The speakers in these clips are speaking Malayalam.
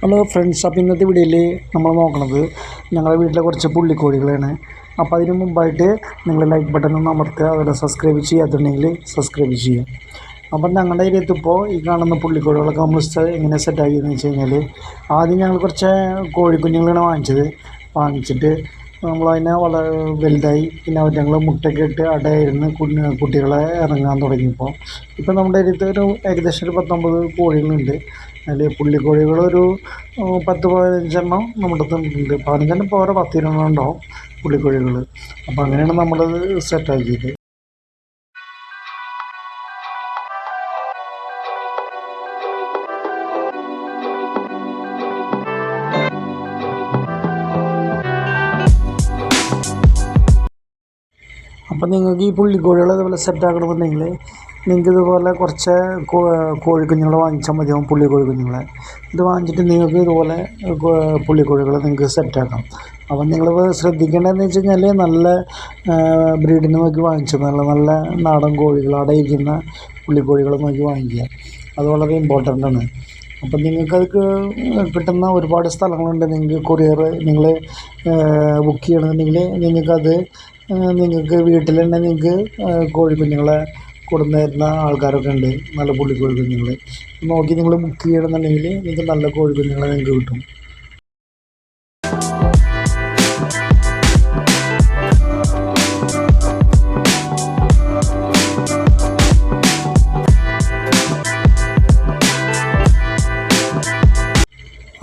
ഹലോ ഫ്രണ്ട്സ്, അപ്പോൾ ഇന്നത്തെ വീഡിയോയിൽ നമ്മൾ നോക്കുന്നത് ഞങ്ങളുടെ വീട്ടിലെ കുറച്ച് പുള്ളിക്കോഴികളാണ്. അപ്പോൾ അതിന് മുമ്പായിട്ട് നിങ്ങൾ ലൈക്ക് ബട്ടൺ ഒന്ന് അമർത്തുക, അതുപോലെ സബ്സ്ക്രൈബ് ചെയ്യാത്തുണ്ടെങ്കിൽ സബ്സ്ക്രൈബ് ചെയ്യുക. അപ്പം ഞങ്ങളുടെ ഏരിയത്തിപ്പോൾ ഈ കാണുന്ന പുള്ളിക്കോഴികളൊക്കെ നമ്മൾ എങ്ങനെ സെറ്റാക്കിയെന്ന് വെച്ച് കഴിഞ്ഞാൽ, ആദ്യം ഞങ്ങൾ കുറച്ച് കോഴിക്കുഞ്ഞുങ്ങളാണ് വാങ്ങിച്ചിട്ട് നമ്മളതിനെ വളരെ വലുതായി. പിന്നെ ഞങ്ങൾ മുട്ടയൊക്കെ ഇട്ട് അടയിരുന്ന് കുട്ടികളെ ഇറങ്ങാൻ തുടങ്ങിയപ്പോൾ ഇപ്പം നമ്മുടെ അടുത്ത് ഏകദേശം ഒരു 19 കോഴികളുണ്ട്. അതിൽ പുള്ളിക്കോഴികളൊരു 10-15 നമ്മുടെ അടുത്തുണ്ട്. 15 പോരാ, 10-20 ഉണ്ടാവും പുള്ളിക്കോഴികൾ. അപ്പോൾ അങ്ങനെയാണ് നമ്മളത് സെറ്റാക്കിയത്. അപ്പം നിങ്ങൾക്ക് ഈ പുള്ളിക്കോഴികൾ ഇതുപോലെ സെറ്റാക്കണമെന്നുണ്ടെങ്കിൽ നിങ്ങൾക്ക് ഇതുപോലെ കുറച്ച് കോഴിക്കുഞ്ഞുങ്ങളെ വാങ്ങിച്ചാൽ മതിയാവും. പുള്ളിക്കോഴിക്കുഞ്ഞുങ്ങളെ ഇത് വാങ്ങിച്ചിട്ട് നിങ്ങൾക്ക് ഇതുപോലെ പുള്ളിക്കോഴികളെ നിങ്ങൾക്ക് സെറ്റാക്കാം. അപ്പം നിങ്ങൾ ശ്രദ്ധിക്കേണ്ടതെന്ന് വെച്ച് കഴിഞ്ഞാൽ നല്ല ബ്രീഡിനെ നോക്കി വാങ്ങിച്ചാൽ നല്ല നാടൻ കോഴികൾ അടയിരിക്കുന്ന പുള്ളിക്കോഴികളെ നോക്കി വാങ്ങിക്കുക. അത് വളരെ ഇമ്പോർട്ടൻ്റ് ആണ്. അപ്പം നിങ്ങൾക്കത് കിട്ടുന്ന ഒരുപാട് സ്ഥലങ്ങളുണ്ട്. നിങ്ങൾക്ക് കൊറിയർ നിങ്ങൾ ബുക്ക് ചെയ്യണമെന്നുണ്ടെങ്കിൽ നിങ്ങൾക്ക് വീട്ടിൽ തന്നെ നിങ്ങൾക്ക് കോഴിക്കുഞ്ഞുങ്ങളെ കൊടുന്നു തരുന്ന ആൾക്കാരൊക്കെ ഉണ്ട്. നല്ല പുള്ളിക്കോഴിക്കുഞ്ഞുങ്ങൾ നോക്കി നിങ്ങൾ ബുക്ക് ചെയ്യണമെന്നുണ്ടെങ്കിൽ നിങ്ങൾക്ക് നല്ല കോഴിക്കുഞ്ഞുങ്ങളെ നിങ്ങൾക്ക് കിട്ടും.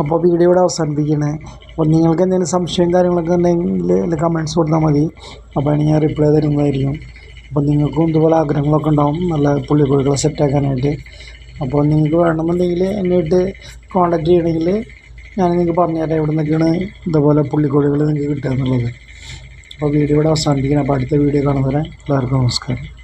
അപ്പോൾ വീഡിയോ ഇവിടെ അവസാനിപ്പിക്കണേ. അപ്പോൾ നിങ്ങൾക്ക് എന്തെങ്കിലും സംശയം കാര്യങ്ങളൊക്കെ ഉണ്ടെങ്കിൽ കമൻറ്റ്സ് കൊടുത്താൽ മതി. അപ്പോൾ അതിന് ഞാൻ റിപ്ലൈ തരുന്നതായിരിക്കും. അപ്പോൾ നിങ്ങൾക്കും ഇതുപോലെ ആഗ്രഹങ്ങളൊക്കെ ഉണ്ടാവും നല്ല പുള്ളിക്കോഴികളെ സെറ്റാക്കാനായിട്ട്. അപ്പോൾ നിങ്ങൾക്ക് വേണമെന്നുണ്ടെങ്കിൽ എന്നെയായിട്ട് കോൺടാക്റ്റ് ചെയ്യണമെങ്കിൽ ഞാൻ നിങ്ങൾക്ക് പറഞ്ഞുതരാം എവിടെ നിന്നൊക്കെയാണ് ഇതുപോലെ പുള്ളിക്കോഴികൾ നിങ്ങൾക്ക് കിട്ടുക എന്നുള്ളത്. അപ്പോൾ വീഡിയോ ഇവിടെ അവസാനിപ്പിക്കണം. അപ്പോൾ അടുത്ത വീഡിയോ കാണുന്നവരെ എല്ലാവർക്കും നമസ്കാരം.